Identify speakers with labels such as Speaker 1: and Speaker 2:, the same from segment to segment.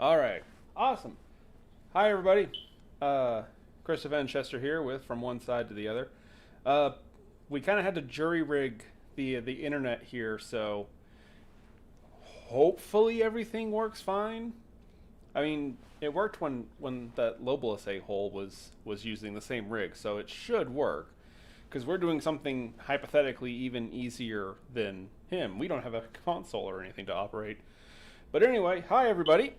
Speaker 1: All right. Awesome. Hi, everybody. Kristoff N here with From One Side to the Other. Uh, we kind of had to jury rig the internet here, so hopefully everything works fine. I mean, it worked when that Lobalus a-hole was using the same rig, so it should work. Because we're doing something hypothetically even easier than him. We don't have a console or anything to operate. But anyway, hi everybody.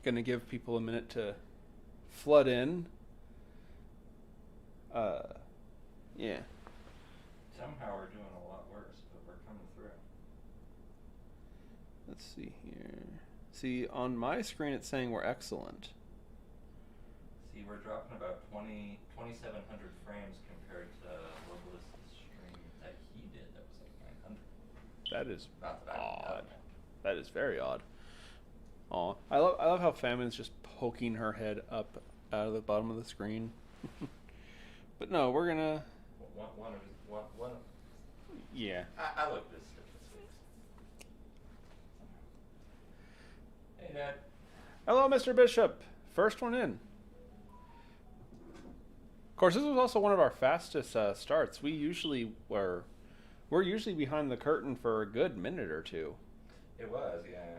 Speaker 1: Gonna give people a minute to flood in. Yeah.
Speaker 2: Somehow we're doing a lot worse, but we're coming through.
Speaker 1: Let's see here. See, on my screen it's saying we're excellent.
Speaker 2: See, we're dropping about 2,700 frames compared to Lobalus' stream that he did. That was like 900.
Speaker 1: That is
Speaker 2: Not that
Speaker 1: odd. That is very odd. Aw. I love how Famine's just poking her head up out of the bottom of the screen. But no, we're gonna...
Speaker 2: One.
Speaker 1: Yeah.
Speaker 2: I look this stuff. Hey, Dad.
Speaker 1: Hello, Mr. Bishop. First one in. Of course, this was also one of our fastest starts. We're usually behind the curtain for a good minute or two.
Speaker 2: It was, yeah.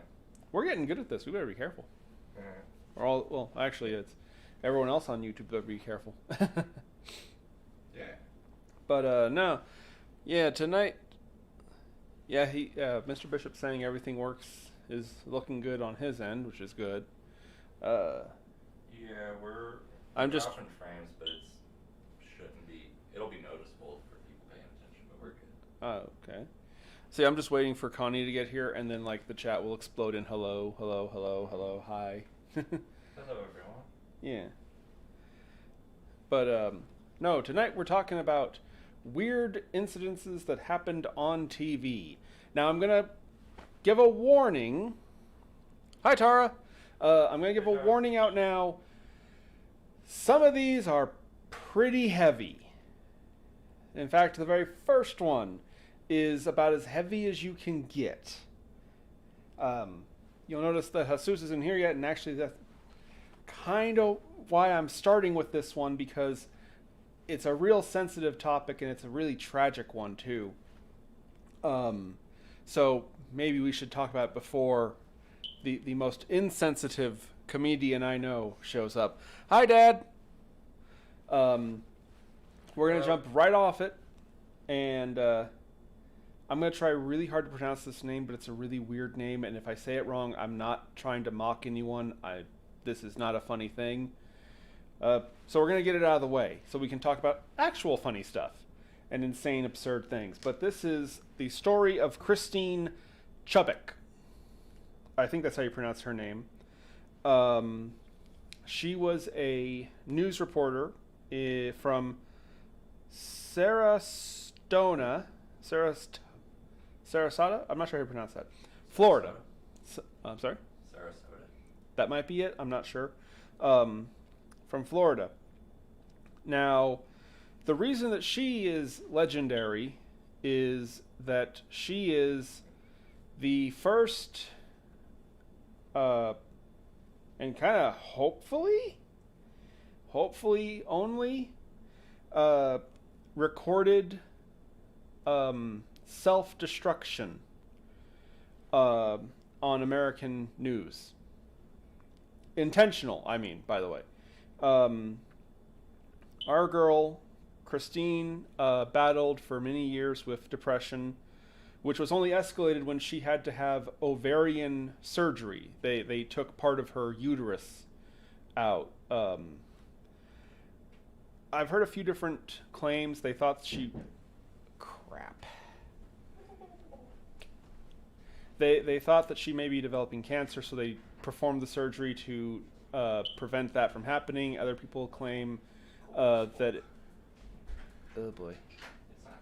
Speaker 1: We're getting good at this. We better be careful.
Speaker 2: Yeah.
Speaker 1: Or all, well, actually, it's everyone else on YouTube better be careful.
Speaker 2: Yeah.
Speaker 1: But no, yeah, tonight, yeah, Mr. Bishop saying everything is looking good on his end, which is good.
Speaker 2: Yeah, we're
Speaker 1: I'm just
Speaker 2: dropping frames, but it'll be noticeable for people paying attention, but we're good.
Speaker 1: Okay. See, I'm just waiting for Connie to get here, and then like the chat will explode in hello, hello, hello, hello, hi.
Speaker 2: Hello, everyone.
Speaker 1: Yeah. But no, tonight we're talking about weird incidences that happened on TV. Now I'm gonna give a warning. Hi, Tara. I'm gonna give a warning out now. Some of these are pretty heavy. In fact, the very first one is about as heavy as you can get. You'll notice that Jesus isn't here yet, and actually that's kind of why I'm starting with this one, because it's a real sensitive topic and it's a really tragic one too. So maybe we should talk about it before the most insensitive comedian I know shows up. Hi, Dad. We're gonna jump right off it, and I'm going to try really hard to pronounce this name, but it's a really weird name, and if I say it wrong, I'm not trying to mock anyone. This is not a funny thing. So we're going to get it out of the way, so we can talk about actual funny stuff and insane, absurd things. But this is the story of Christine Chubbuck. I think that's how you pronounce her name. She was a news reporter from Sarasota? I'm not sure how you pronounce that. Florida. I'm sorry?
Speaker 2: Sarasota.
Speaker 1: That might be it. I'm not sure. From Florida. Now, the reason that she is legendary is that she is the first, and kind of hopefully only, recorded self-destruction on American news. Intentional, I mean, by the way. Our girl, Christine, battled for many years with depression, which was only escalated when she had to have ovarian surgery. They took part of her uterus out. I've heard a few different claims. They thought crap. They thought that she may be developing cancer, so they performed the surgery to prevent that from happening. Other people claim that... Oh, boy.
Speaker 2: It's not.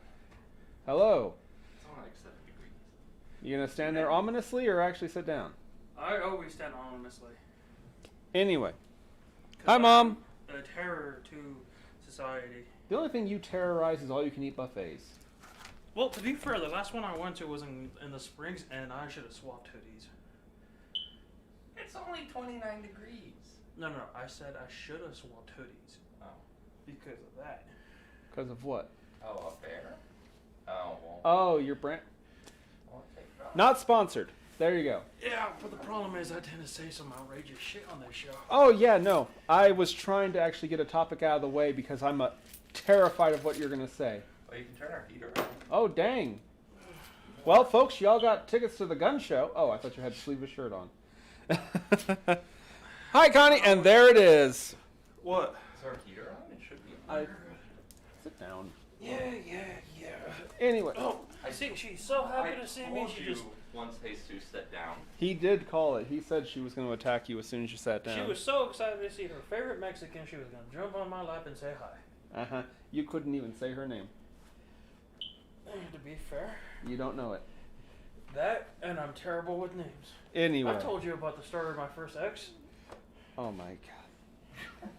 Speaker 1: Hello.
Speaker 2: It's only like 7 degrees.
Speaker 1: You going to stand there ominously or actually sit down?
Speaker 3: I always stand ominously.
Speaker 1: Anyway. Hi, Mom.
Speaker 3: A terror to society.
Speaker 1: The only thing you terrorize is all-you-can-eat buffets.
Speaker 3: Well, to be fair, the last one I went to was in the Springs, and I should have swapped hoodies.
Speaker 2: It's only 29 degrees.
Speaker 3: No, I said I should have swapped hoodies
Speaker 2: Oh.
Speaker 3: because of that.
Speaker 1: Because of what?
Speaker 2: Oh, a bear? Oh, well.
Speaker 1: Oh, your brand.
Speaker 2: Well, take it off.
Speaker 1: Not sponsored. There you go.
Speaker 3: Yeah, but the problem is I tend to say some outrageous shit on this show.
Speaker 1: Oh, yeah, no. I was trying to actually get a topic out of the way because I'm terrified of what you're going to say.
Speaker 2: Well, you can turn our heater on.
Speaker 1: Oh, dang. Well, folks, y'all got tickets to the gun show. Oh, I thought you had a sleeveless shirt on. Hi, Connie, and there it is.
Speaker 3: What?
Speaker 2: Is our heater on? It should be.
Speaker 1: Sit down.
Speaker 3: Yeah.
Speaker 1: Anyway,
Speaker 3: Oh, I see. She's so happy to see me.
Speaker 2: told
Speaker 3: She
Speaker 2: you
Speaker 3: just.
Speaker 2: once Jesus sat down.
Speaker 1: he did call it. He said she was going to attack you as soon as you sat down.
Speaker 3: She was so excited to see her favorite Mexican. She was gonna jump on my lap and say hi.
Speaker 1: Uh-huh. You couldn't even say her name.
Speaker 3: To be fair,
Speaker 1: You don't know it.
Speaker 3: that and I'm terrible with names.
Speaker 1: Anyway.
Speaker 3: I told you about the story of my first ex.
Speaker 1: Oh, my God.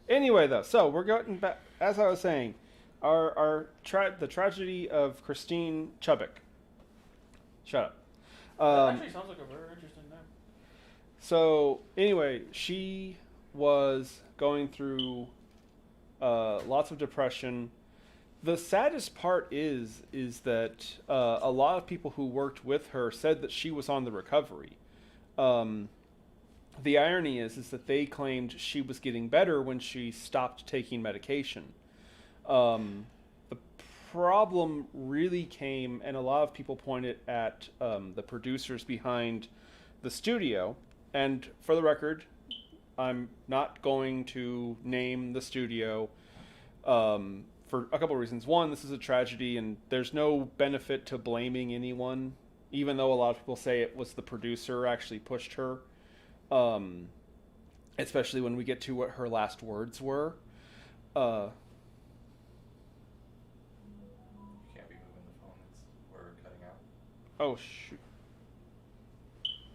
Speaker 1: Anyway, though, so we're getting back, as I was saying, the tragedy of Christine Chubbuck. Shut up.
Speaker 3: That actually sounds like a very interesting name.
Speaker 1: So anyway, she was going through lots of depression. The saddest part is that a lot of people who worked with her said that she was on the recovery. The irony is that they claimed she was getting better when she stopped taking medication. The problem really came, and a lot of people pointed at the producers behind the studio. And for the record, I'm not going to name the studio for a couple of reasons. One, this is a tragedy, and there's no benefit to blaming anyone, even though a lot of people say it was the producer who actually pushed her. Especially when we get to what her last words were.
Speaker 2: You can't be moving the phone. We're cutting out.
Speaker 1: Oh, shoot.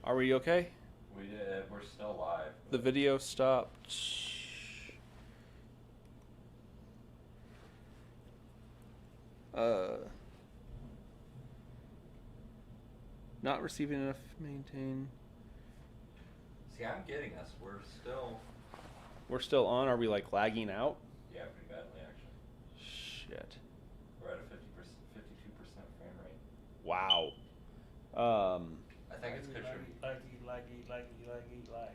Speaker 1: Are we okay?
Speaker 2: We're still live.
Speaker 1: The video stopped. Not receiving enough maintain.
Speaker 2: See, I'm getting us.
Speaker 1: We're still on. Are we like lagging out?
Speaker 2: Yeah, pretty badly actually.
Speaker 1: Shit.
Speaker 2: We're at a 52% frame rate.
Speaker 1: Wow.
Speaker 2: I think it's because
Speaker 3: Laggy.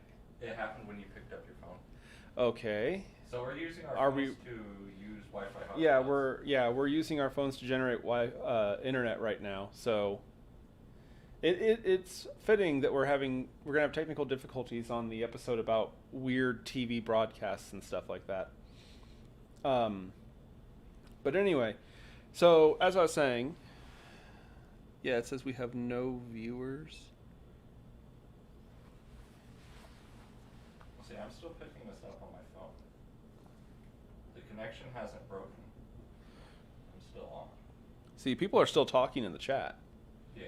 Speaker 2: it happened when you picked up your phone.
Speaker 1: Okay.
Speaker 2: So we're using our
Speaker 1: Are
Speaker 2: phones
Speaker 1: we-
Speaker 2: to use Wi-Fi hotspots.
Speaker 1: We're using our phones to generate internet right now. So it's fitting that we're gonna have technical difficulties on the episode about weird TV broadcasts and stuff like that. But anyway, so as I was saying, yeah, it says we have no viewers.
Speaker 2: See, I'm still picking this up on my phone. The connection hasn't broken. I'm still on.
Speaker 1: See, people are still talking in the chat.
Speaker 2: Yeah.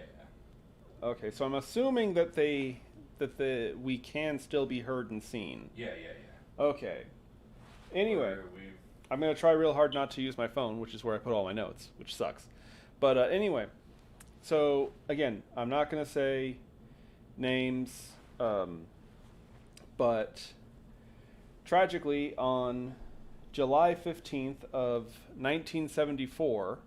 Speaker 1: Okay, so I'm assuming that we can still be heard and seen.
Speaker 2: Yeah.
Speaker 1: Okay. Anyway,
Speaker 2: We've
Speaker 1: I'm going to try real hard not to use my phone, which is where I put all my notes, which sucks. But anyway, so again, I'm not going to say names, but tragically on July 15th of 1974,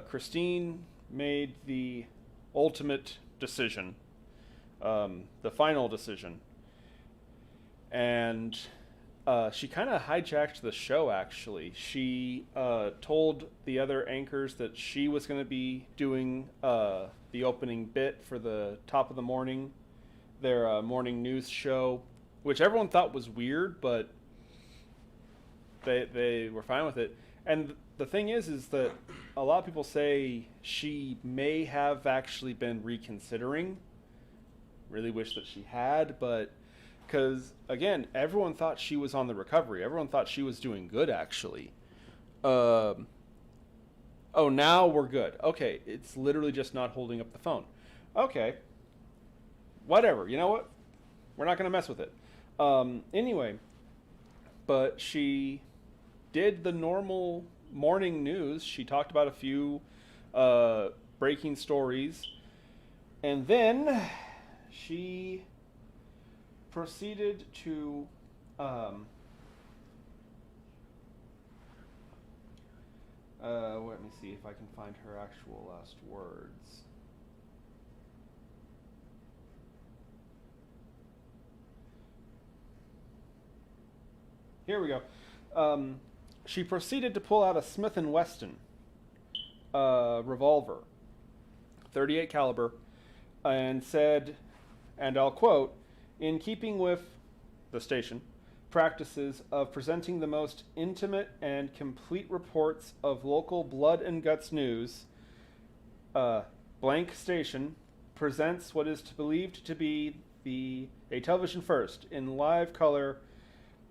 Speaker 1: Christine made the ultimate decision, the final decision. And she kind of hijacked the show, actually. She told the other anchors that she was going to be doing the opening bit for the top of the morning, their morning news show, which everyone thought was weird, but they were fine with it. And the thing is that a lot of people say she may have actually been reconsidering. Really wish that she had, but because, again, everyone thought she was on the recovery. Everyone thought she was doing good, actually. Oh, now we're good. Okay, it's literally just not holding up the phone. Okay. Whatever. You know what? We're not going to mess with it. Anyway, but she did the normal morning news. She talked about a few breaking stories. And then she proceeded to let me see if I can find her actual last words. Here we go. She proceeded to pull out a Smith & Wesson revolver, 38 caliber, and said, and I'll quote, "In keeping with the station practices of presenting the most intimate and complete reports of local blood and guts news, blank station presents what is believed to be a television first in live color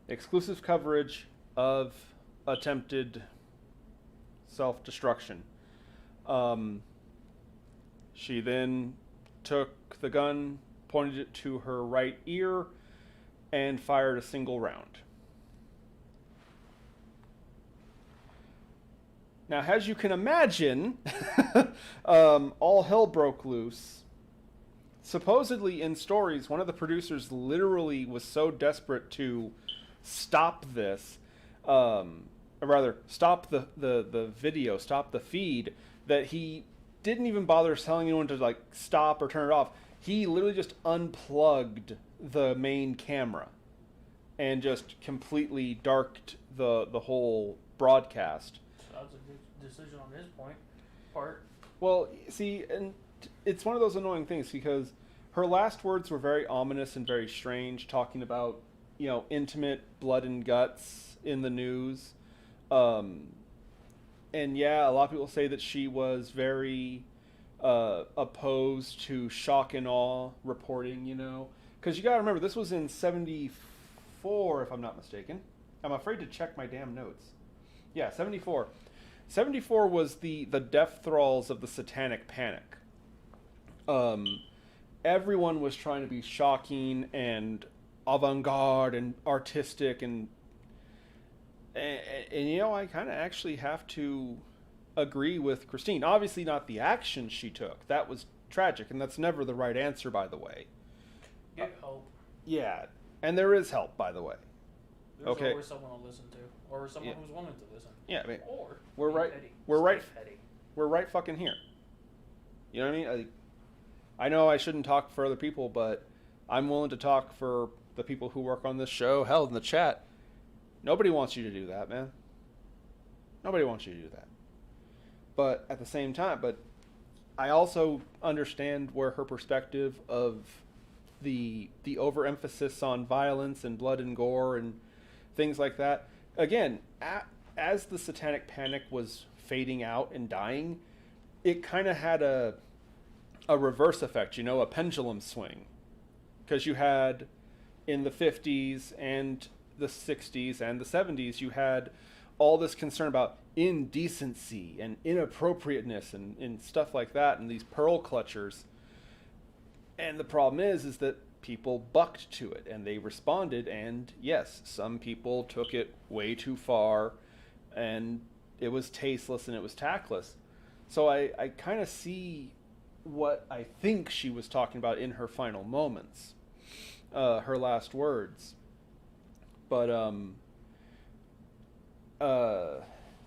Speaker 1: exclusive coverage of attempted self-destruction." She then took the gun, pointed it to her right ear, and fired a single round. Now, as you can imagine, all hell broke loose. Supposedly in stories, one of the producers literally was so desperate to stop this, or rather, stop the video, stop the feed, that he didn't even bother telling anyone to like stop or turn it off. He literally just unplugged the main camera and just completely darked the whole broadcast.
Speaker 3: So that was a good decision on his part.
Speaker 1: Well, see, and it's one of those annoying things because her last words were very ominous and very strange, talking about, you know, intimate blood and guts in the news. And yeah, a lot of people say that she was very opposed to shock and awe reporting, you know. Because you got to remember, this was in 74, if I'm not mistaken. I'm afraid to check my damn notes. Yeah, 74. 74 was the death thralls of the Satanic Panic. Everyone was trying to be shocking and avant-garde and artistic and you know, I kind of actually have to agree with Christine. Obviously not the action she took. That was tragic, and that's never the right answer, by the way.
Speaker 3: Get help.
Speaker 1: Yeah, and there is help, by the way.
Speaker 3: There's
Speaker 1: Okay.
Speaker 3: always someone to listen to, or someone
Speaker 1: Yeah.
Speaker 3: who's willing to listen.
Speaker 1: Yeah, I mean,
Speaker 3: Or
Speaker 1: we're
Speaker 3: be
Speaker 1: right.
Speaker 3: petty.
Speaker 1: We're
Speaker 3: Stay
Speaker 1: right.
Speaker 3: petty.
Speaker 1: We're right fucking here. You know what I mean? I know I shouldn't talk for other people, but I'm willing to talk for the people who work on this show. Hell, in the chat. Nobody wants you to do that, man. Nobody wants you to do that. But at the same time, but I also understand where her perspective of the overemphasis on violence and blood and gore and things like that. Again, as the Satanic Panic was fading out and dying, it kind of had a reverse effect, you know, a pendulum swing. Because you had in the 50s and the 60s and the 70s, you had all this concern about indecency and inappropriateness and stuff like that, and these pearl clutchers. And the problem is that people bucked to it and they responded, and yes, some people took it way too far and it was tasteless and it was tactless. So I kind of see what I think she was talking about in her final moments, her last words. But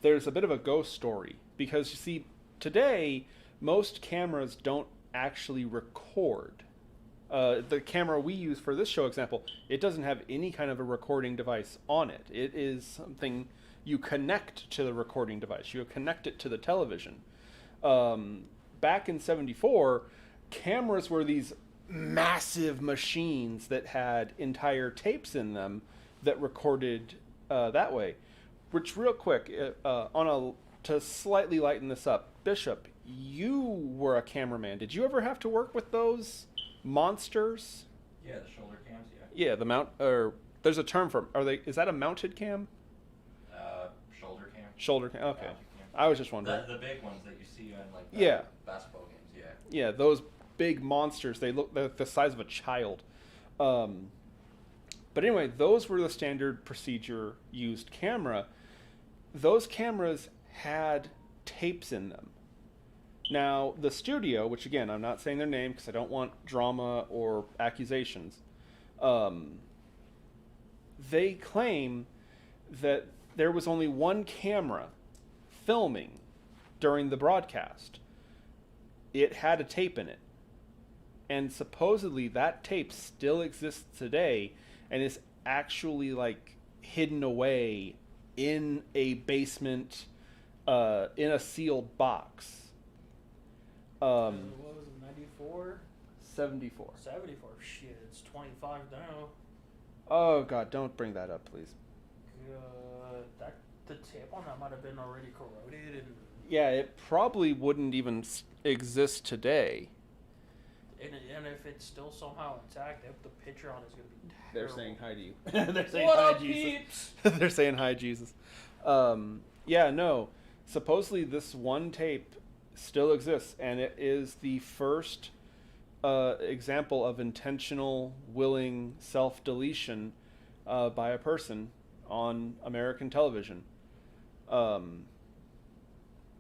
Speaker 1: there's a bit of a ghost story, because you see, today most cameras don't actually record. The camera we use for this show example, it doesn't have any kind of a recording device on it. It is something you connect to the recording device. You connect it to the television. Back in 74, cameras were these massive machines that had entire tapes in them that recorded that way. Which, real quick, to slightly lighten this up, Bishop, you were a cameraman. Did you ever have to work with those monsters?
Speaker 2: Yeah, the shoulder cams, yeah.
Speaker 1: Yeah, the mount, or there's a term for, is that a mounted cam?
Speaker 2: Shoulder cam.
Speaker 1: Shoulder cam, okay.
Speaker 2: Mounted cam.
Speaker 1: I was just wondering.
Speaker 2: The big ones that you see on like the
Speaker 1: Yeah.
Speaker 2: basketball games, yeah.
Speaker 1: Yeah, those big monsters, they're the size of a child. But anyway, those were the standard procedure used camera. Those cameras had tapes in them. Now, the studio, which again, I'm not saying their name because I don't want drama or accusations, they claim that there was only one camera filming during the broadcast. It had a tape in it. And supposedly that tape still exists today and is actually like hidden away in a basement, in a sealed box.
Speaker 3: What was it, 94?
Speaker 1: 74.
Speaker 3: 74. Shit, it's 25 now.
Speaker 1: Oh god, don't bring that up, please.
Speaker 3: The tape on that might have been already corroded and
Speaker 1: Yeah, it probably wouldn't even exist today.
Speaker 3: and if it's still somehow intact, the picture on it's gonna be terrible.
Speaker 1: They're saying hi to you. They're saying
Speaker 3: What
Speaker 1: hi,
Speaker 3: up,
Speaker 1: Jesus.
Speaker 3: peeps?
Speaker 1: They're saying hi, Jesus. Yeah, no. Supposedly this one tape still exists, and it is the first example of intentional, willing self-deletion by a person on American television.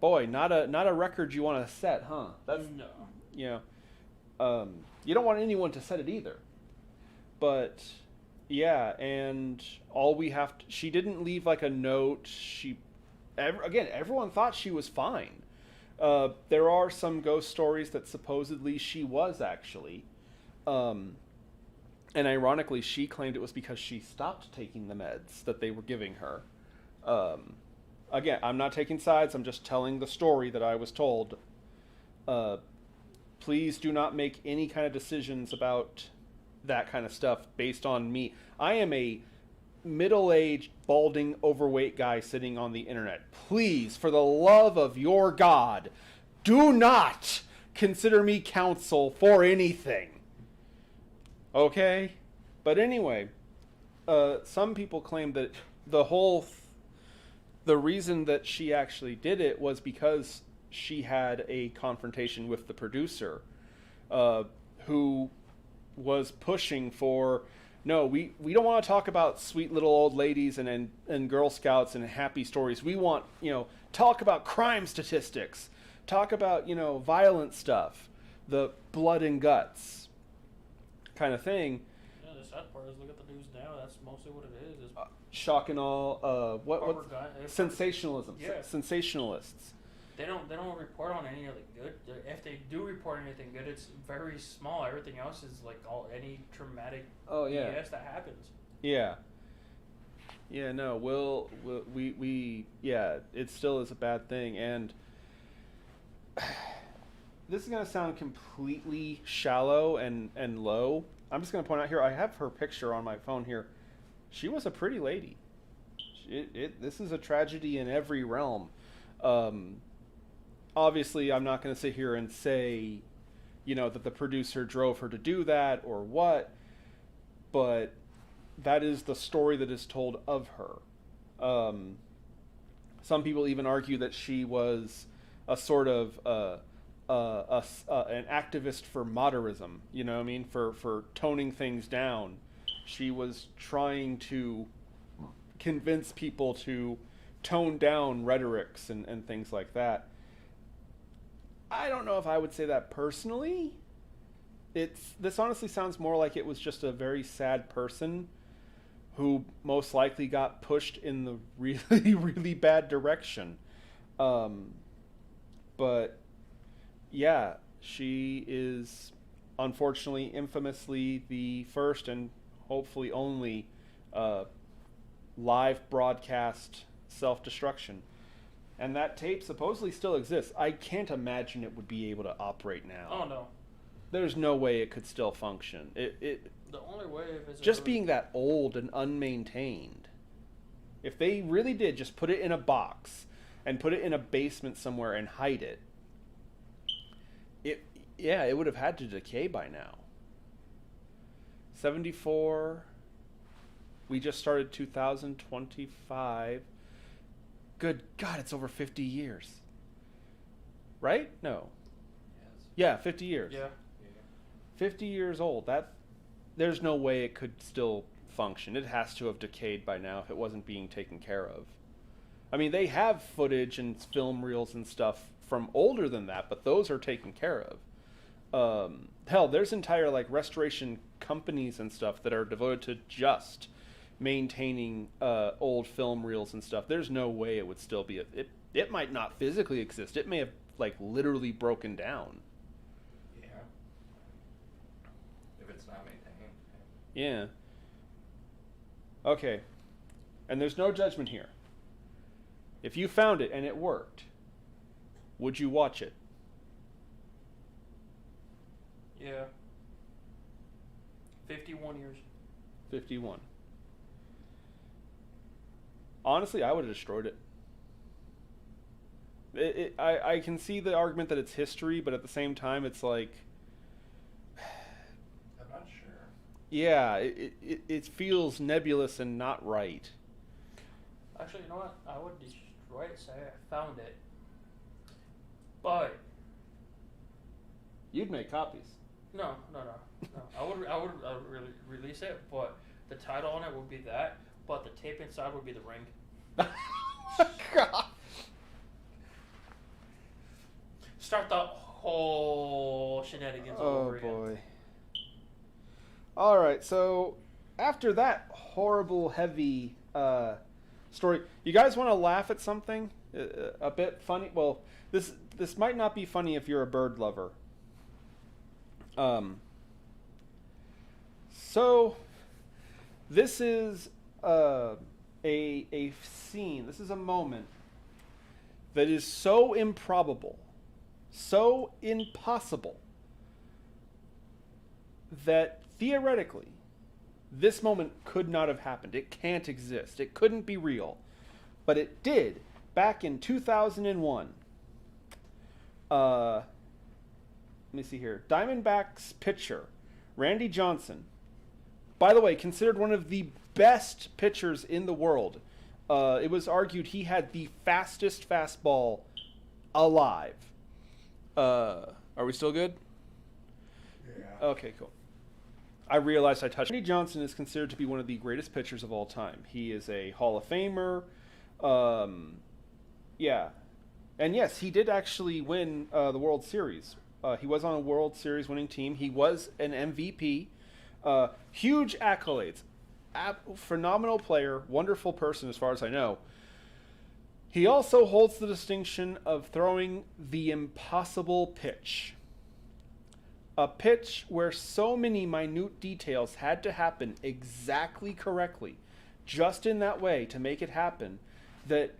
Speaker 1: Boy, not a record you want to set, huh? That's
Speaker 3: No.
Speaker 1: you know, you don't want anyone to set it either. But yeah, and all we have to, she didn't leave like a note. Everyone thought she was fine. There are some ghost stories that supposedly she was actually. And ironically, she claimed it was because she stopped taking the meds that they were giving her. Again, I'm not taking sides. I'm just telling the story that I was told. Please do not make any kind of decisions about that kind of stuff based on me. I am a middle-aged, balding, overweight guy sitting on the internet. Please, for the love of your God, do not consider me counsel for anything. Okay? But anyway, some people claim that the reason that she actually did it was because she had a confrontation with the producer, who was pushing for, no, we don't want to talk about sweet little old ladies and Girl Scouts and happy stories. We want, talk about crime statistics, talk about, violent stuff, the blood and guts kind of thing.
Speaker 3: Yeah, the sad part is look at the news now. That's mostly what it is.
Speaker 1: Shock and all. What sensationalism?
Speaker 3: Yeah.
Speaker 1: Sensationalists.
Speaker 3: They don't report on any of the good. If they do report anything good, it's very small. Everything else is like any traumatic BS that happens.
Speaker 1: Yeah. Yeah, no, we it still is a bad thing, and this is gonna sound completely shallow and low. I'm just gonna point out here, I have her picture on my phone here. She was a pretty lady. This is a tragedy in every realm. Obviously, I'm not going to sit here and say, that the producer drove her to do that or what, but that is the story that is told of her. Some people even argue that she was a sort of an activist for modernism. You know what I mean? For toning things down. She was trying to convince people to tone down rhetorics and things like that. I don't know if I would say that personally. This honestly sounds more like it was just a very sad person who most likely got pushed in the really, really bad direction. But yeah, she is unfortunately, infamously, the first and hopefully only live broadcast self-destruction. And that tape supposedly still exists. I can't imagine it would be able to operate now.
Speaker 3: Oh no.
Speaker 1: There's no way it could still function.
Speaker 3: The only way is
Speaker 1: just being that old and unmaintained. If they really did just put it in a box and put it in a basement somewhere and hide it, it would have had to decay by now. 74. We just started 2025. Good God, it's over 50 years. Right? No.
Speaker 2: Yes.
Speaker 1: Yeah, 50 years.
Speaker 3: Yeah.
Speaker 1: 50 years old. There's no way it could still function. It has to have decayed by now if it wasn't being taken care of. I mean, they have footage and film reels and stuff from older than that, but those are taken care of. Hell, there's entire like restoration companies and stuff that are devoted to just maintaining old film reels and stuff. There's no way it would still be it might not physically exist. It may have like literally broken down.
Speaker 2: Yeah. If it's not maintained.
Speaker 1: Yeah. Okay. And there's no judgment here. If you found it and it worked, would you watch it?
Speaker 3: Yeah. 51 years.
Speaker 1: 51. Honestly, I would have destroyed it. I can see the argument that it's history, but at the same time, it's like...
Speaker 2: I'm not sure.
Speaker 1: Yeah, it feels nebulous and not right.
Speaker 3: Actually, you know what? I would destroy it, say I found it. But...
Speaker 1: You'd make copies.
Speaker 3: No. I would release it, but the title on it would be that, but the tape inside would be the ring.
Speaker 1: God.
Speaker 3: Start the whole shenanigans over again.
Speaker 1: Oh boy. All right, so after that horrible, heavy story, you guys want to laugh at something a bit funny? Well, this might not be funny if you're a bird lover. So this is a scene. This is a moment that is so improbable, so impossible, that theoretically this moment could not have happened. It can't exist. It couldn't be real. But it did back in 2001. Let me see here. Diamondbacks pitcher Randy Johnson, by the way, considered one of the best pitchers in the world. It was argued he had the fastest fastball alive. Are we still good? Yeah. Okay, cool. I realized I touched. Randy Johnson is considered to be one of the greatest pitchers of all time. He is a Hall of Famer. Yeah. And yes, he did actually win the World Series. He was on a World Series winning team. He was an MVP. Huge accolades. Phenomenal player. Wonderful person as far as I know. He also holds the distinction of throwing the impossible pitch. A pitch where so many minute details had to happen exactly correctly, just in that way to make it happen, that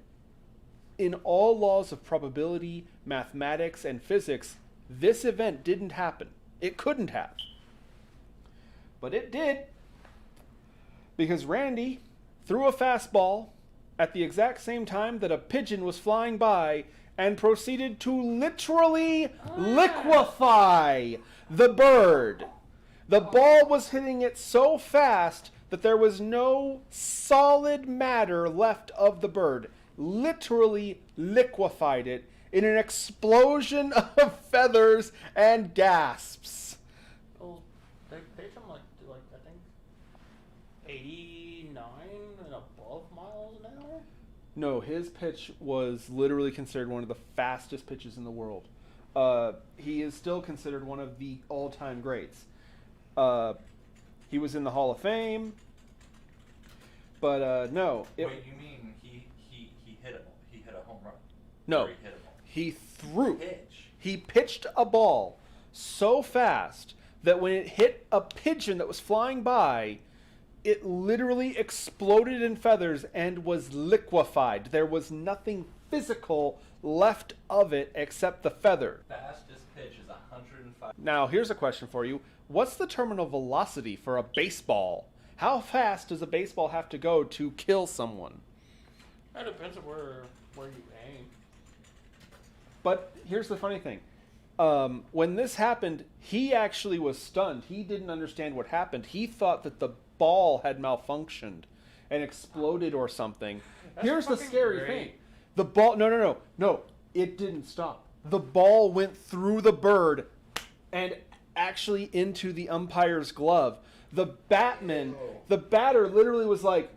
Speaker 1: in all laws of probability, mathematics, and physics, this event didn't happen. It couldn't have. But it did. Because Randy threw a fastball at the exact same time that a pigeon was flying by and proceeded to literally liquefy the bird. The ball was hitting it so fast that there was no solid matter left of the bird. Literally liquefied it in an explosion of feathers and gasps.
Speaker 3: Well, they pitch him like I think 89 and above miles an hour.
Speaker 1: No, his pitch was literally considered one of the fastest pitches in the world. He is still considered one of the all-time greats. He was in the Hall of Fame, but no.
Speaker 2: Wait, you mean he hit a home run?
Speaker 1: No,
Speaker 2: Or he hit a ball?
Speaker 1: he threw.
Speaker 2: Pitch.
Speaker 1: He pitched a ball so fast that when it hit a pigeon that was flying by, it literally exploded in feathers and was liquefied. There was nothing physical left of it except the feather.
Speaker 2: Fastest pitch is 105.
Speaker 1: Now, here's a question for you. What's the terminal velocity for a baseball? How fast does a baseball have to go to kill someone?
Speaker 3: That depends on where you aim.
Speaker 1: But here's the funny thing. When this happened, he actually was stunned. He didn't understand what happened. He thought that the ball had malfunctioned and exploded or something. Here's the scary thing. The ball... No. It didn't stop. The ball went through the bird and actually into the umpire's glove. The batter literally was like,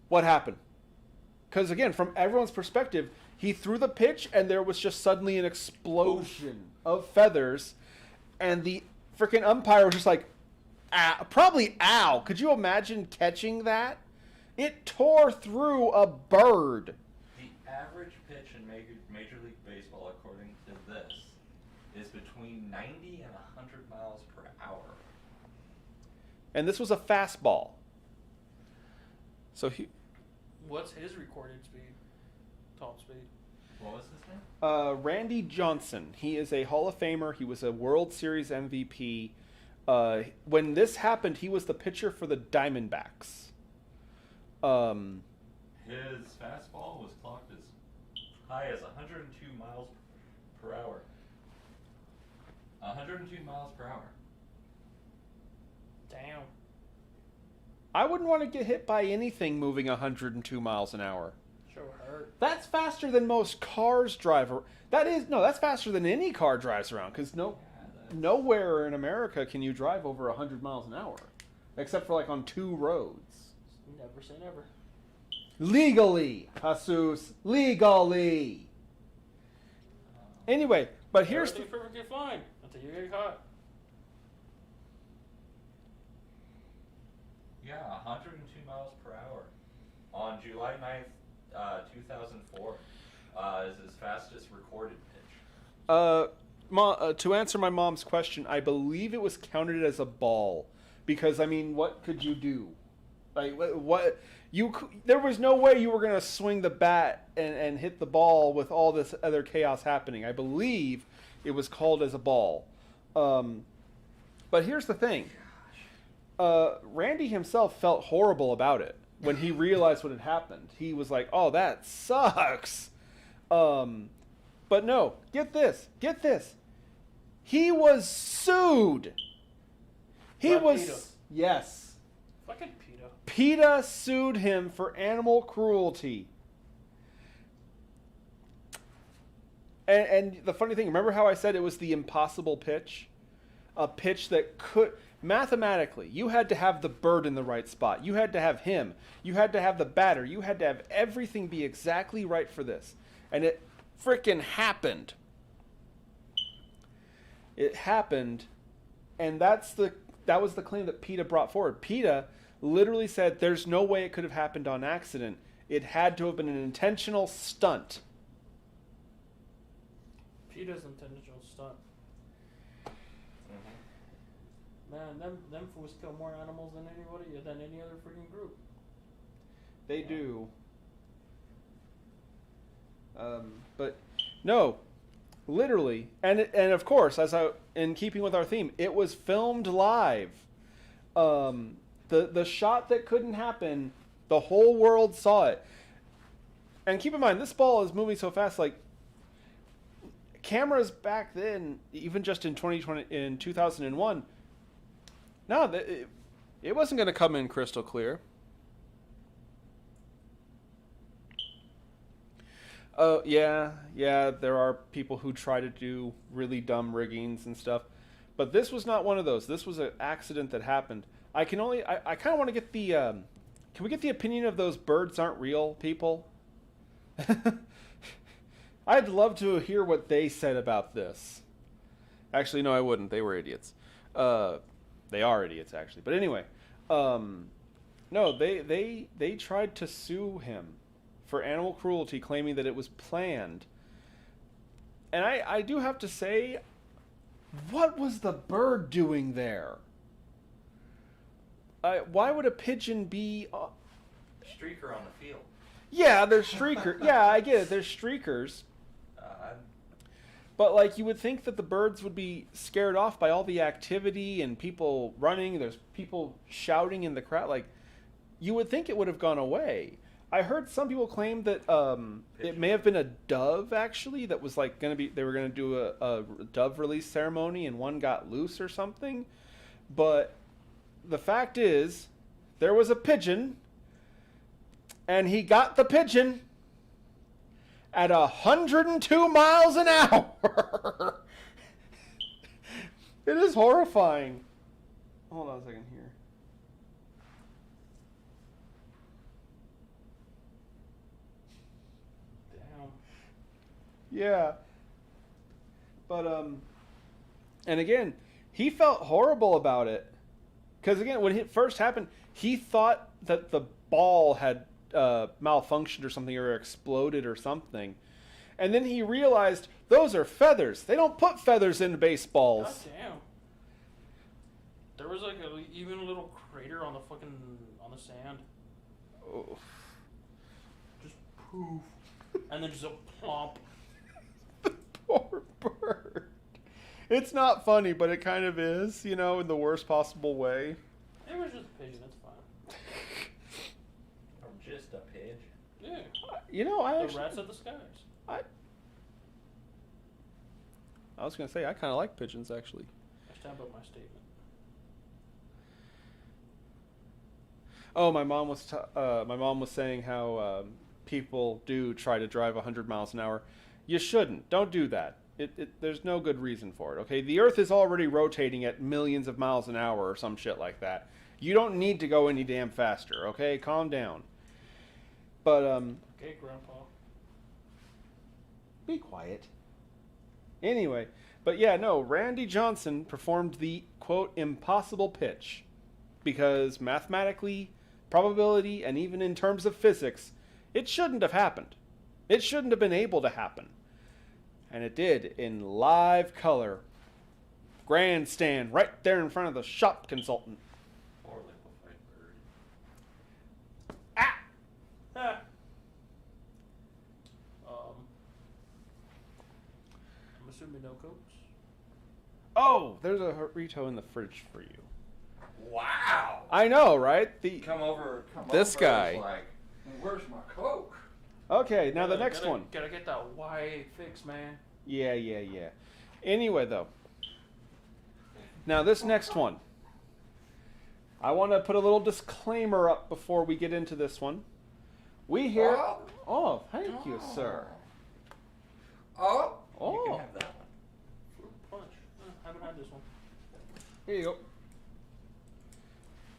Speaker 1: what happened? Because again, from everyone's perspective, He threw the pitch, and there was just suddenly an explosion of feathers, and the freaking umpire was just like, ow, probably ow. Could you imagine catching that? It tore through a bird.
Speaker 2: The average pitch in Major League Baseball, according to this, is between 90 and 100 miles per hour.
Speaker 1: And this was a fastball. So
Speaker 3: What's his recorded speed? Top speed.
Speaker 2: What was his name?
Speaker 1: Randy Johnson. He is a Hall of Famer. He was a World Series MVP. When this happened, he was the pitcher for the Diamondbacks.
Speaker 2: His fastball was clocked as high as 102 miles per hour. 102 miles per hour.
Speaker 3: Damn.
Speaker 1: I wouldn't want to get hit by anything moving 102 miles an hour.
Speaker 3: Sure hurt.
Speaker 1: That's faster than most cars drive. That's faster than any car drives around, because nowhere in America can you drive over 100 miles an hour, except for like on 2 roads.
Speaker 3: Never say never.
Speaker 1: Legally, Jesus, legally. Anyway, but here's
Speaker 3: Everything's perfectly fine until you get caught.
Speaker 2: Yeah, 102 miles per hour. On July 9th, 2004, is his fastest recorded pitch.
Speaker 1: To answer my mom's question, I believe it was counted as a ball, because I mean, what could you do? Like what there was no way you were gonna swing the bat and hit the ball with all this other chaos happening. I believe it was called as a ball. But here's the thing. Randy himself felt horrible about it when he realized what had happened. He was like, "Oh, that sucks." But no, get this. He was sued.
Speaker 3: PETA.
Speaker 1: Yes.
Speaker 3: Fucking PETA.
Speaker 1: PETA sued him for animal cruelty. And the funny thing, remember how I said it was the impossible pitch? A pitch that could, mathematically, you had to have the bird in the right spot. You had to have him. You had to have the batter. You had to have everything be exactly right for this. And it frickin' happened. It happened, and that was the claim that PETA brought forward. PETA literally said there's no way it could have happened on accident. It had to have been an intentional stunt.
Speaker 3: PETA's intentional stunt.
Speaker 2: Mm-hmm.
Speaker 3: Man, them fools kill more animals than any other freaking group.
Speaker 1: They do. But no, literally, and of course, in keeping with our theme, it was filmed live. The shot that couldn't happen, the whole world saw it. And keep in mind, this ball is moving so fast. Like cameras back then, even just in 2001, no, it wasn't going to come in crystal clear. Yeah, there are people who try to do really dumb riggings and stuff, but this was not one of those. This was an accident that happened. I kind of want to get the, can we get the opinion of those birds aren't real people? I'd love to hear what they said about this. Actually, no, I wouldn't. They were idiots. They are idiots, actually. But anyway, no, they tried to sue him for animal cruelty, claiming that it was planned. And I do have to say, what was the bird doing there? Why would a pigeon be...
Speaker 2: Streaker on the field.
Speaker 1: Yeah, they're streakers. Yeah, I get it. They're streakers. But, like, you would think that the birds would be scared off by all the activity and people running. There's people shouting in the crowd. Like, you would think it would have gone away. I heard some people claim that it may have been a dove, actually, that was, like, going to be... They were going to do a dove release ceremony and one got loose or something. But the fact is, there was a pigeon, and he got the pigeon at 102 miles an hour. It is horrifying. Hold on a second here. Yeah. But, and again, he felt horrible about it. Because, again, when it first happened, he thought that the ball had malfunctioned or something, or exploded or something. And then he realized those are feathers. They don't put feathers in baseballs.
Speaker 3: God damn. There was like even a little crater on the sand.
Speaker 1: Oh.
Speaker 3: Just poof. And then just a plomp.
Speaker 1: The poor bird. It's not funny, but it kind of is, in the worst possible way.
Speaker 3: It was just a pigeon, it's fine.
Speaker 2: Or just a pigeon.
Speaker 3: Yeah.
Speaker 1: The
Speaker 3: rats of the skies.
Speaker 1: I was going to say, I kind of like pigeons, actually.
Speaker 3: I stand by my statement.
Speaker 1: Oh, my mom was saying how people do try to drive 100 miles an hour. You shouldn't. Don't do that. There's no good reason for it, okay? The Earth is already rotating at millions of miles an hour or some shit like that. You don't need to go any damn faster, okay? Calm down. But,
Speaker 3: Okay, Grandpa.
Speaker 1: Be quiet. Anyway, but yeah, no, Randy Johnson performed the, quote, impossible pitch. Because mathematically, probability, and even in terms of physics, it shouldn't have happened. It shouldn't have been able to happen. And it did in live color. Grandstand right there in front of the shop consultant.
Speaker 2: Poor liquefied bird.
Speaker 3: Ah! I'm assuming no Cokes.
Speaker 1: Oh, there's a burrito in the fridge for you.
Speaker 2: Wow!
Speaker 1: I know, right?
Speaker 2: Come over.
Speaker 1: This guy.
Speaker 2: It's like, where's my Coke?
Speaker 1: Okay, now the next one.
Speaker 3: Gotta get that YA fix, man.
Speaker 1: Yeah. Anyway, though. Now, this next one. I want to put a little disclaimer up before we get into this one. We hear... Oh, thank you, sir.
Speaker 2: Oh!
Speaker 1: Oh.
Speaker 2: You can have that one.
Speaker 3: Fruit punch. Haven't had this one.
Speaker 1: Here you go.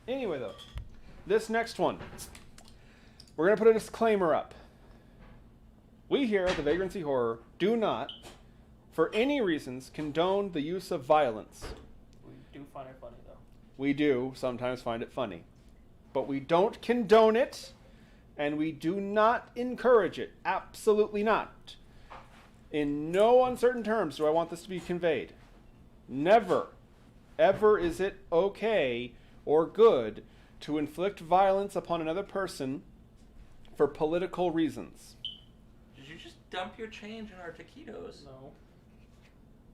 Speaker 1: Anyway, though. This next one. We're going to put a disclaimer up. We here at the Vagrancy Horror do not, for any reasons, condone the use of violence.
Speaker 3: We do find it funny, though.
Speaker 1: We do sometimes find it funny. But we don't condone it, and we do not encourage it. Absolutely not. In no uncertain terms do I want this to be conveyed. Never, ever is it okay or good to inflict violence upon another person for political reasons.
Speaker 2: Did you just dump your change in our taquitos?
Speaker 3: No.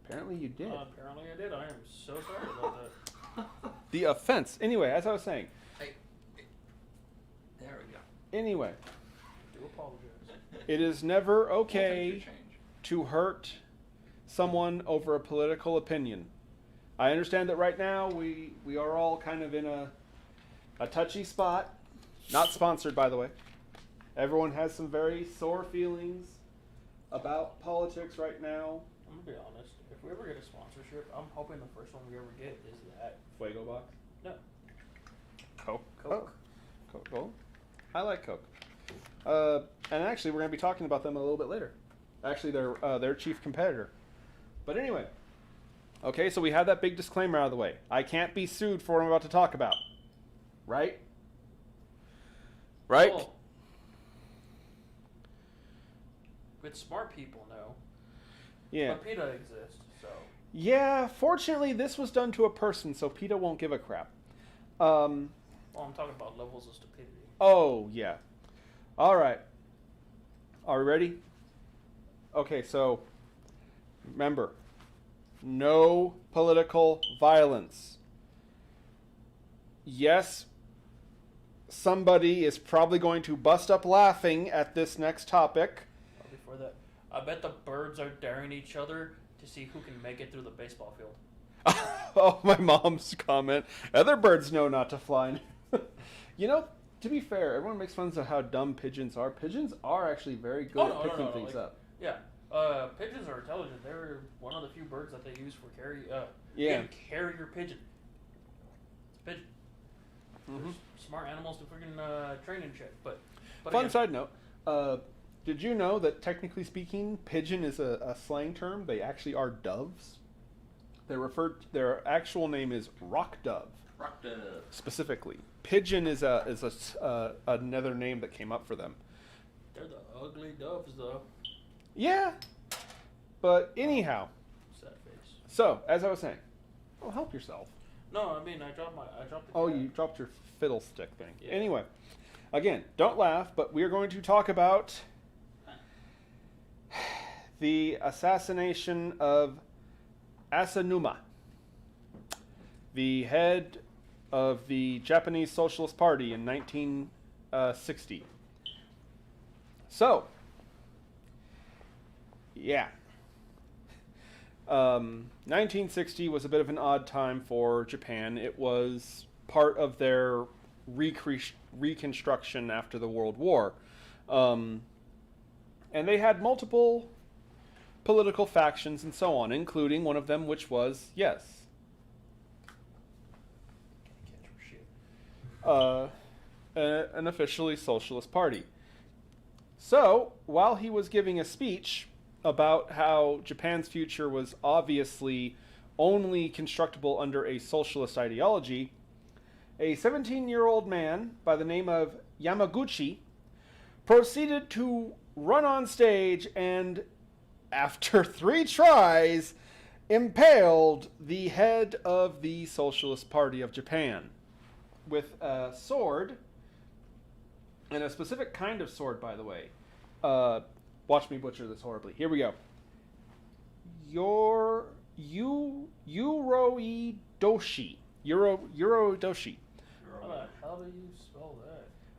Speaker 1: Apparently you did.
Speaker 3: Apparently I did. I am so sorry about that.
Speaker 1: The offense. Anyway, as I was saying.
Speaker 2: There we go.
Speaker 1: Anyway.
Speaker 3: I do apologize.
Speaker 1: It is never
Speaker 2: We'll take your
Speaker 1: okay
Speaker 2: change.
Speaker 1: to hurt someone over a political opinion. I understand that right now we are all kind of in a touchy spot. Not sponsored, by the way. Everyone has some very sore feelings about politics right now.
Speaker 3: I'm gonna be honest. If we ever get a sponsorship, I'm hoping the first one we ever get is that.
Speaker 1: Fuego box?
Speaker 3: No.
Speaker 1: Coke.
Speaker 3: Coke.
Speaker 1: Oh. Coke. I like Coke. And actually, we're going to be talking about them a little bit later. Actually, they're their chief competitor. But anyway. Okay, so we have that big disclaimer out of the way. I can't be sued for what I'm about to talk about. Right? Right?
Speaker 3: Well, with smart people, no.
Speaker 1: Yeah.
Speaker 3: But PETA exists, so.
Speaker 1: Yeah, fortunately, this was done to a person, so PETA won't give a crap.
Speaker 3: Well, I'm talking about levels of stupidity.
Speaker 1: Oh, yeah. All right. Are we ready? Okay, so remember, no political violence. Yes, somebody is probably going to bust up laughing at this next topic.
Speaker 3: Before that, I bet the birds are daring each other to see who can make it through the baseball field.
Speaker 1: Oh, my mom's comment. Other birds know not to fly. You know, to be fair, everyone makes fun of how dumb pigeons are. Pigeons are actually very good at picking things up.
Speaker 3: Yeah, pigeons are intelligent. They're one of the few birds that they use for carry.
Speaker 1: Yeah.
Speaker 3: Carrier pigeon. It's a pigeon.
Speaker 1: Mm-hmm.
Speaker 3: Smart animals to freaking train and shit. But
Speaker 1: Fun
Speaker 3: again,
Speaker 1: side note. Did you know that technically speaking, pigeon is a slang term? They actually are doves. Their actual name is rock dove.
Speaker 2: Rock dove.
Speaker 1: Specifically, pigeon is another name that came up for them.
Speaker 3: They're the ugly doves, though.
Speaker 1: Yeah, but anyhow.
Speaker 3: Sad face.
Speaker 1: So as I was saying, oh, help yourself.
Speaker 3: No, I mean I dropped the.
Speaker 1: Oh,
Speaker 3: cat.
Speaker 1: you dropped your fiddlestick thing.
Speaker 3: Yeah.
Speaker 1: Anyway, again, don't laugh, but we are going to talk about the assassination of Asanuma, the head of the Japanese Socialist Party in 1960. So, yeah. 1960 was a bit of an odd time for Japan. It was part of their reconstruction after the World War. And they had multiple political factions and so on, including one of them which was, yes, an officially socialist party. So, while he was giving a speech about how Japan's future was obviously only constructible under a socialist ideology, a 17-year-old man by the name of Yamaguchi proceeded to run on stage and, after 3 tries, impaled the head of the Socialist Party of Japan with a sword, and a specific kind of sword, by the way. Watch me butcher this horribly. Here we go. Uroidoshi. Uroidoshi.
Speaker 3: How the hell do you spell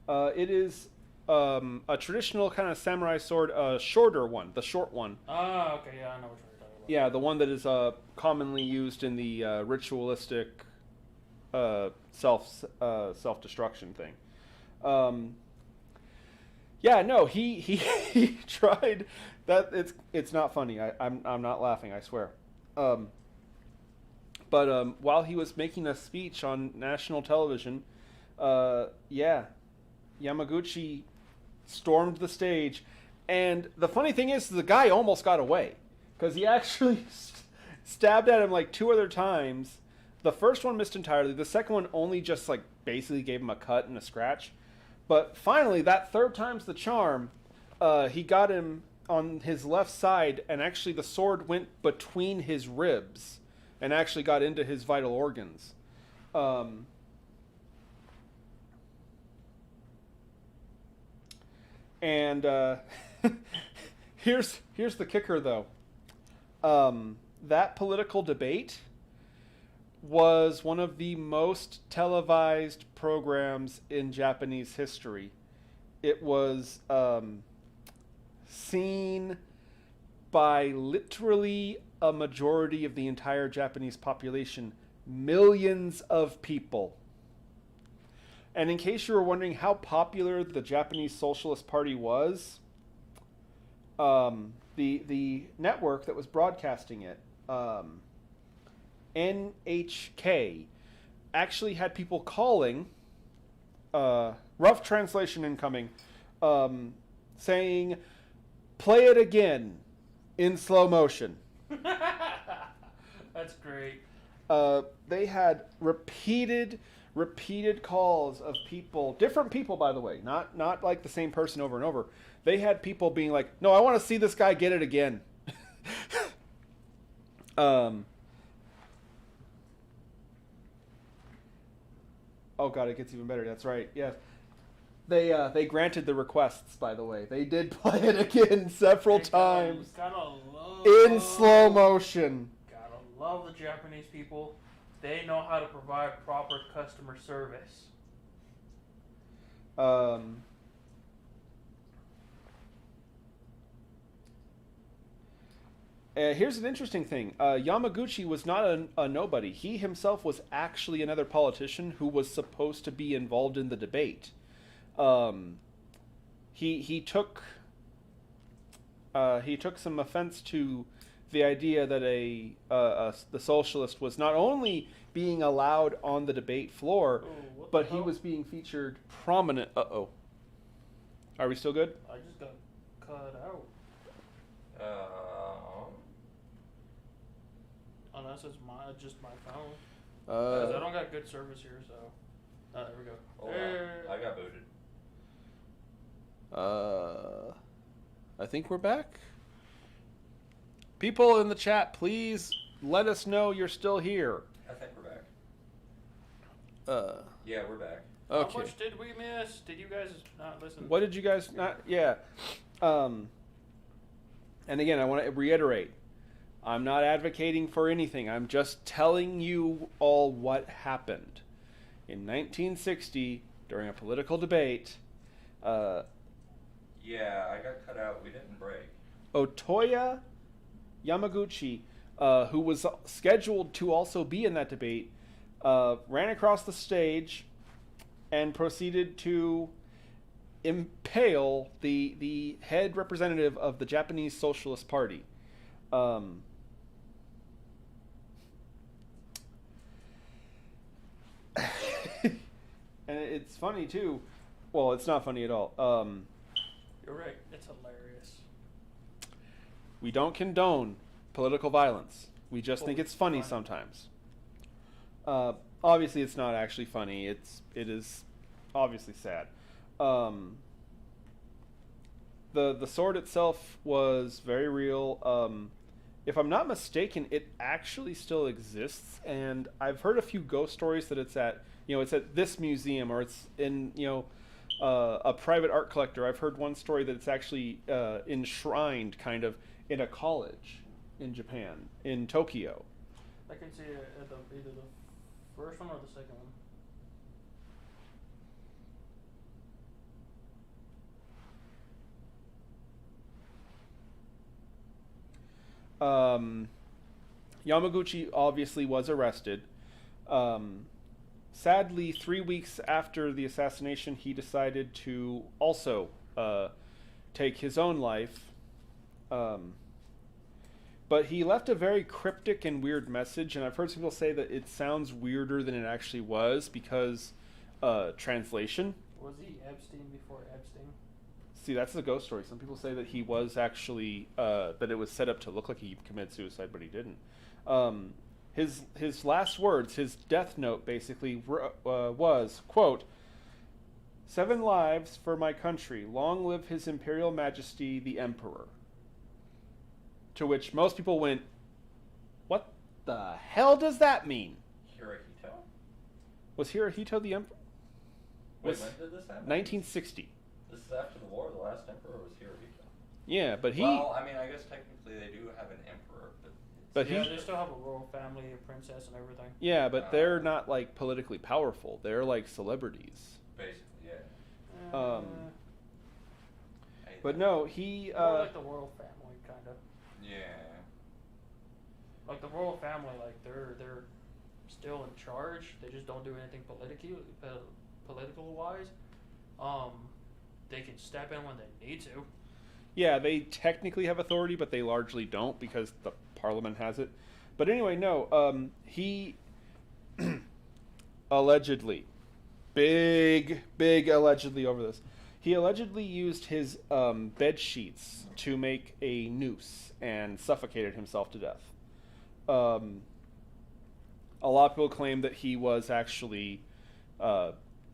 Speaker 3: that?
Speaker 1: It is a traditional kind of samurai sword, a shorter one, the short one.
Speaker 3: Ah, okay, yeah, I know what you're talking about.
Speaker 1: Yeah, the one that is commonly used in the ritualistic self-destruction thing. Yeah, no, he tried that. It's not funny. I'm not laughing. I swear. But while he was making a speech on national television, yeah, Yamaguchi stormed the stage, and the funny thing is, the guy almost got away because he actually stabbed at him like 2 other times. The first one missed entirely. The second one only just like basically gave him a cut and a scratch. But finally, that 3rd time's the charm. He got him on his left side, and actually the sword went between his ribs and actually got into his vital organs. And here's the kicker, though. That political debate was one of the most televised programs in Japanese history. It was seen by literally a majority of the entire Japanese population, millions of people. And in case you were wondering how popular the Japanese Socialist Party was, the network that was broadcasting it, NHK, actually had people calling, rough translation incoming, saying, "Play it again in slow motion."
Speaker 3: That's great.
Speaker 1: They had repeated calls of people, different people, by the way, not like the same person over and over. They had people being like, "No, I want to see this guy get it again." Oh god, it gets even better. That's right. Yes. They granted the requests, by the way. They did play it again several times in slow motion.
Speaker 3: Gotta love the Japanese people. They know how to provide proper customer service.
Speaker 1: Here's an interesting thing. Yamaguchi was not a nobody. He himself was actually another politician who was supposed to be involved in the debate. He took some offense to the idea that the socialist was not only being allowed on the debate floor, but he was being featured prominent. Uh-oh. Are we still good?
Speaker 3: I just got cut out. Unless it's just my phone. 'Cause I don't got good service here, so. Oh, there we go.
Speaker 2: Hold on. I got booted.
Speaker 1: I think we're back. People in the chat, please let us know you're still here.
Speaker 2: I think we're back. Yeah, we're back.
Speaker 1: Okay.
Speaker 3: How much did we miss? Did you guys not listen?
Speaker 1: What did you guys not? Yeah. And again, I want to reiterate. I'm not advocating for anything. I'm just telling you all what happened. In 1960, during a political debate,
Speaker 2: Yeah, I got cut out. We didn't break.
Speaker 1: Otoya Yamaguchi, who was scheduled to also be in that debate, ran across the stage and proceeded to impale the head representative of the Japanese Socialist Party. And it's funny too. Well, it's not funny at all.
Speaker 3: You're right. It's hilarious.
Speaker 1: We don't condone political violence. We just think it's funny
Speaker 3: Funny.
Speaker 1: sometimes. Obviously, it's not actually funny. It is obviously sad. The sword itself was very real. If I'm not mistaken, it actually still exists, and I've heard a few ghost stories that it's at this museum, or it's in a private art collector. I've heard one story that it's actually enshrined kind of in a college in Japan, in Tokyo.
Speaker 3: I can see it at either the first one or the second one.
Speaker 1: Yamaguchi obviously was arrested. Sadly, 3 weeks after the assassination, he decided to also take his own life. But he left a very cryptic and weird message, and I've heard some people say that it sounds weirder than it actually was because translation.
Speaker 3: Was he Epstein before Epstein?
Speaker 1: See, that's the ghost story. Some people say that he was actually that it was set up to look like he committed suicide, but he didn't. His last words, his death note, basically was, quote, "7 lives for my country. Long live His Imperial Majesty the Emperor." To which most people went, "What the hell does that mean?"
Speaker 2: Hirohito?
Speaker 1: Was Hirohito the Emperor?
Speaker 2: Wait, when did this happen?
Speaker 1: 1960.
Speaker 2: This is after the war. The last emperor was Hirohito.
Speaker 1: Yeah, but he...
Speaker 2: Well, I mean, I guess technically they do have an emperor,
Speaker 1: but
Speaker 3: Yeah,
Speaker 1: he...
Speaker 3: they still have a royal family, a princess, and everything.
Speaker 1: Yeah, but they're not, like, politically powerful. They're, like, celebrities.
Speaker 2: basically, yeah.
Speaker 1: But no, he...
Speaker 3: more like the royal family, kind of.
Speaker 2: Yeah.
Speaker 3: Like the royal family, like they're still in charge. They just don't do anything political wise. They can step in when they need to.
Speaker 1: Yeah, they technically have authority, but they largely don't because the parliament has it. But anyway, no, he allegedly, big allegedly over this. He allegedly used his bed sheets to make a noose and suffocated himself to death. A lot of people claim that he was actually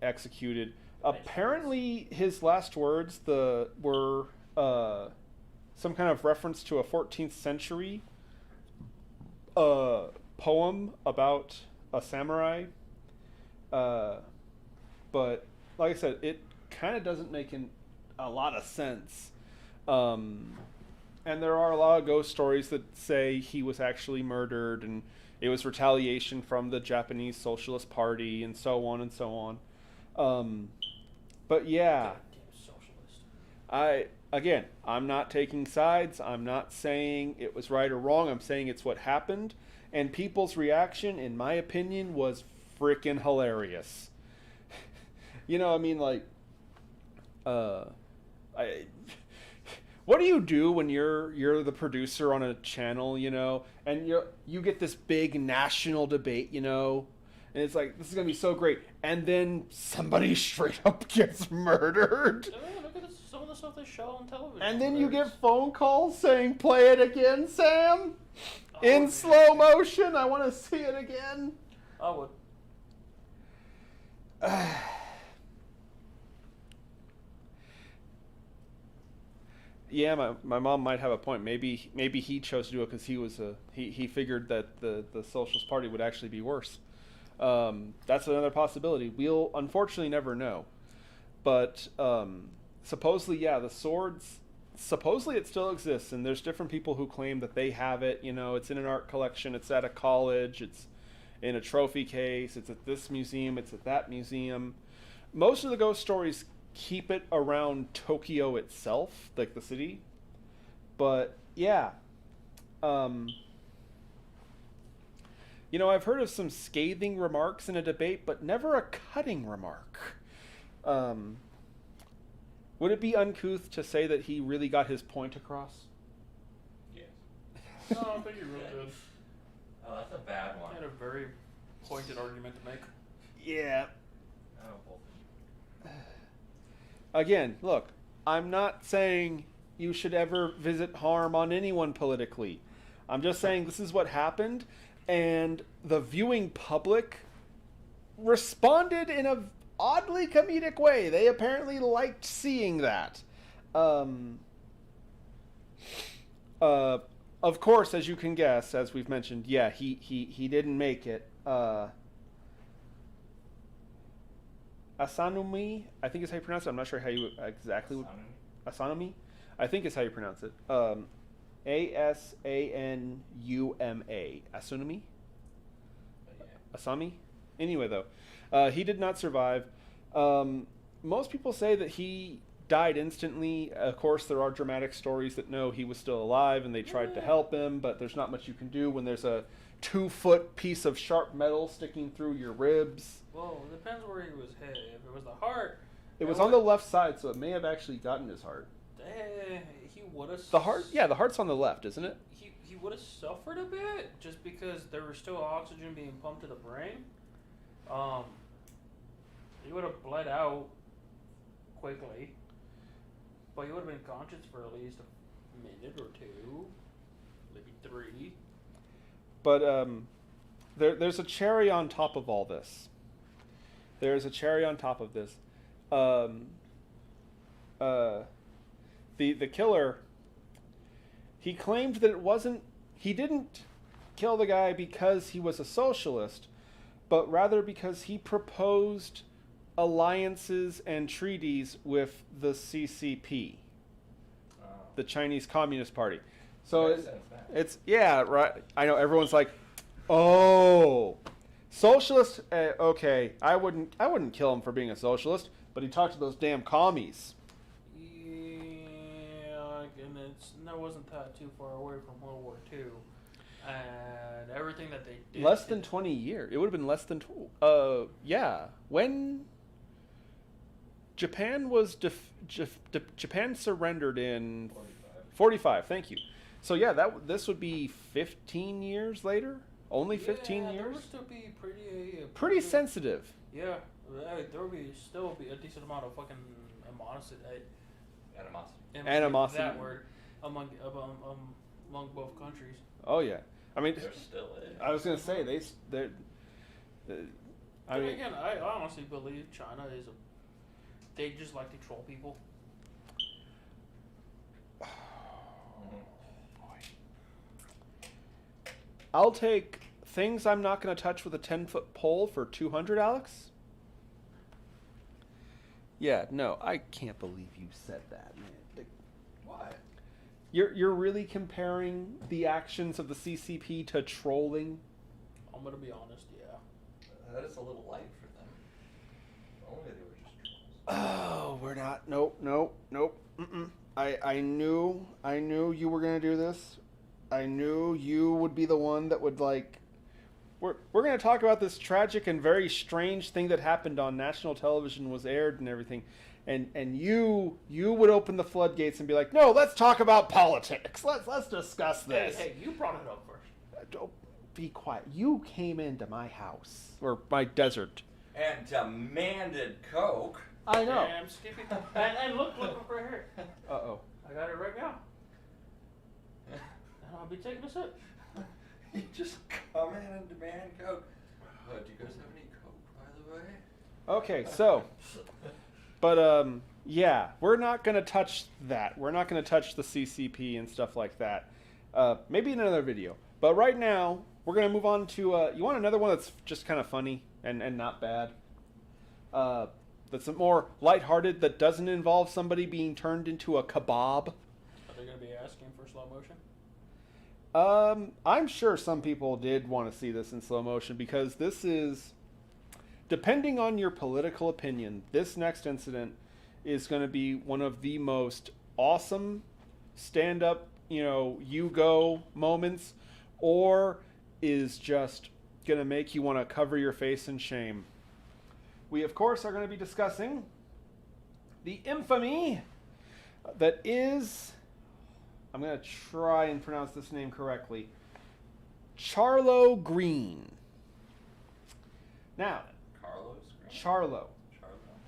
Speaker 1: executed. Apparently, his last words were some kind of reference to a 14th century poem about a samurai. But like I said, it kind of doesn't make a lot of sense. And there are a lot of ghost stories that say he was actually murdered and it was retaliation from the Japanese Socialist Party and so on and so on. But yeah,
Speaker 3: Goddamn socialist.
Speaker 1: I'm not taking sides. I'm not saying it was right or wrong. I'm saying it's what happened. And people's reaction, in my opinion, was freaking hilarious. You know, I mean, like, what do you do when you're the producer on a channel, you know, and you get this big national debate, you know, and it's like, this is gonna be so great, and then somebody straight up gets murdered.
Speaker 3: Look at some of the the stuff they show on television.
Speaker 1: And then you get phone calls saying, "Play it again, Sam, in
Speaker 3: man.
Speaker 1: slow motion. I want to see it again."
Speaker 3: I would.
Speaker 1: Yeah, my mom might have a point. Maybe he chose to do it because he figured that the Socialist Party would actually be worse. That's another possibility. We'll unfortunately never know. But supposedly, yeah, the swords. Supposedly, it still exists, and there's different people who claim that they have it. You know, it's in an art collection. It's at a college. It's in a trophy case. It's at this museum. It's at that museum. Most of the ghost stories keep it around Tokyo itself, like the city. But yeah, you know, I've heard of some scathing remarks in a debate, but never a cutting remark. Would it be uncouth to say that he really got his point across?
Speaker 2: Yes.
Speaker 3: No, I think you really did.
Speaker 2: Oh, that's a bad one.
Speaker 3: I had a very pointed argument to make.
Speaker 1: Yeah.
Speaker 2: Oh, both of you.
Speaker 1: Again, look, I'm not saying you should ever visit harm on anyone politically. I'm just saying this is what happened, and the viewing public responded in a oddly comedic way. They apparently liked seeing that. Of course, as you can guess, as we've mentioned, yeah, he didn't make it. Asanumi, I think is how you pronounce it. I'm not sure how you exactly would. Asanumi, I think is how you pronounce it. Asanuma. Asanumi. Asami. Anyway, though, he did not survive. Most people say that he died instantly. Of course, there are dramatic stories that no, he was still alive and they tried to help him, but there's not much you can do when there's a 2-foot piece of sharp metal sticking through your ribs.
Speaker 3: Well, it depends where he was hit. If it was the heart,
Speaker 1: It was on the left side, so it may have actually gotten his heart.
Speaker 3: He would have.
Speaker 1: The heart, yeah, the heart's on the left, isn't it?
Speaker 3: He would have suffered a bit just because there was still oxygen being pumped to the brain. He would have bled out quickly, but he would have been conscious for at least a minute or two, maybe 3.
Speaker 1: But there's a cherry on top of all this. There's a cherry on top of this. The killer, he claimed that he didn't kill the guy because he was a socialist, but rather because he proposed alliances and treaties with the CCP, the Chinese Communist Party. So it's yeah, right. I know everyone's like, oh, socialist. Okay, I wouldn't kill him for being a socialist, but he talked to those damn commies.
Speaker 3: Yeah, and that wasn't that too far away from World War II, and everything that they did.
Speaker 1: Less than 20 years. It would have been less than. Yeah, when Japan was Japan surrendered in 45. Thank you. So yeah, this would be 15 years later. Only 15 years.
Speaker 3: That would still be
Speaker 1: pretty sensitive.
Speaker 3: Yeah, there would still be a decent amount of fucking
Speaker 1: Animosity.
Speaker 3: That word among both countries.
Speaker 1: Oh yeah, I mean,
Speaker 2: There still is.
Speaker 1: I was gonna say they're. I mean,
Speaker 3: again, I honestly believe China they just like to troll people.
Speaker 1: I'll take things I'm not going to touch with a 10-foot pole for 200, Alex. Yeah, no, I can't believe you said that, man.
Speaker 2: Why?
Speaker 1: You're really comparing the actions of the CCP to trolling?
Speaker 3: I'm gonna be honest, yeah.
Speaker 2: That is a little light for them. Only they were just trolls.
Speaker 1: Oh, we're not. Nope. Mm-mm. I knew you were going to do this. I knew you would be the one that would like. We're going to talk about this tragic and very strange thing that happened on national television, was aired and everything, and you would open the floodgates and be like, no, let's talk about politics. Let's discuss this.
Speaker 3: Hey, you brought it up first.
Speaker 1: Don't be quiet. You came into my house or my desert.
Speaker 2: And demanded Coke.
Speaker 1: I know.
Speaker 3: Damn, Skippy. And look right here.
Speaker 1: Uh-oh.
Speaker 3: I got it right now. And I'll be taking a sip.
Speaker 2: You just come in and demand Coke. Do you guys have any Coke, by the way?
Speaker 1: Okay, so, but yeah, we're not gonna touch that. We're not gonna touch the CCP and stuff like that. Maybe in another video. But right now, we're gonna move on to. You want another one that's just kind of funny and not bad. That's more lighthearted. That doesn't involve somebody being turned into a kebab.
Speaker 3: Are they going to be asking for slow motion?
Speaker 1: I'm sure some people did want to see this in slow motion because this is, depending on your political opinion, this next incident is going to be one of the most awesome stand-up, you go moments, or is just going to make you want to cover your face in shame. We, of course, are going to be discussing the infamy that is, I'm going to try and pronounce this name correctly, Charlo Green. Now,
Speaker 2: Carlos Green?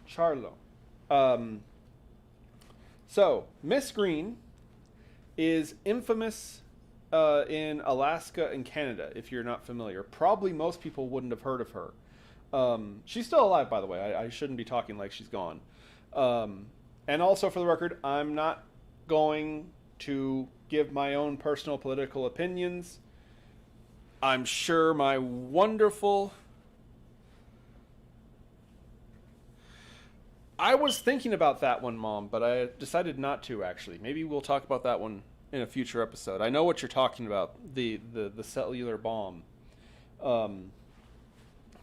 Speaker 1: Charlo. So, Miss Green is infamous in Alaska and Canada, if you're not familiar. Probably most people wouldn't have heard of her. She's still alive, by the way. I shouldn't be talking like she's gone. And also, for the record, I'm not going to give my own personal political opinions. I'm sure my wonderful... I was thinking about that one, Mom, but I decided not to, actually. Maybe we'll talk about that one in a future episode. I know what you're talking about, the cellular bomb.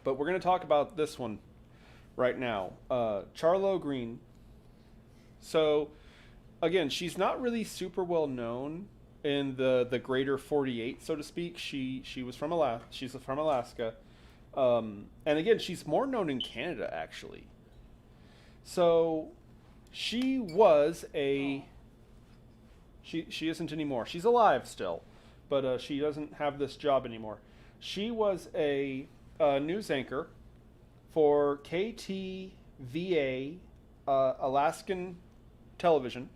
Speaker 1: But we're going to talk about this one right now. Charlo Green. So, again, she's not really super well known in the greater 48, so to speak. She's from Alaska. And again, she's more known in Canada, actually. So, she was a... She isn't anymore. She's alive still, but she doesn't have this job anymore. She was a news anchor for KTVA, Alaskan television.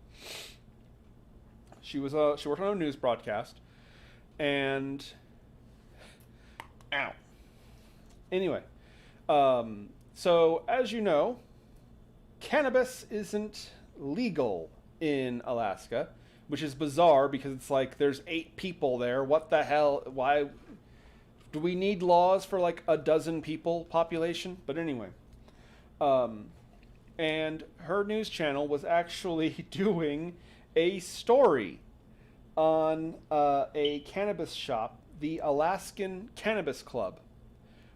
Speaker 1: She worked on a news broadcast, and anyway, so as you know, cannabis isn't legal in Alaska, which is bizarre because it's like there's 8 people there. What the hell? Why do we need laws for like a dozen people population? But anyway, and her news channel was actually doing a story on a cannabis shop, the Alaskan Cannabis Club,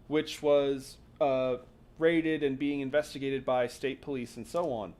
Speaker 1: which was raided and being investigated by state police and so on.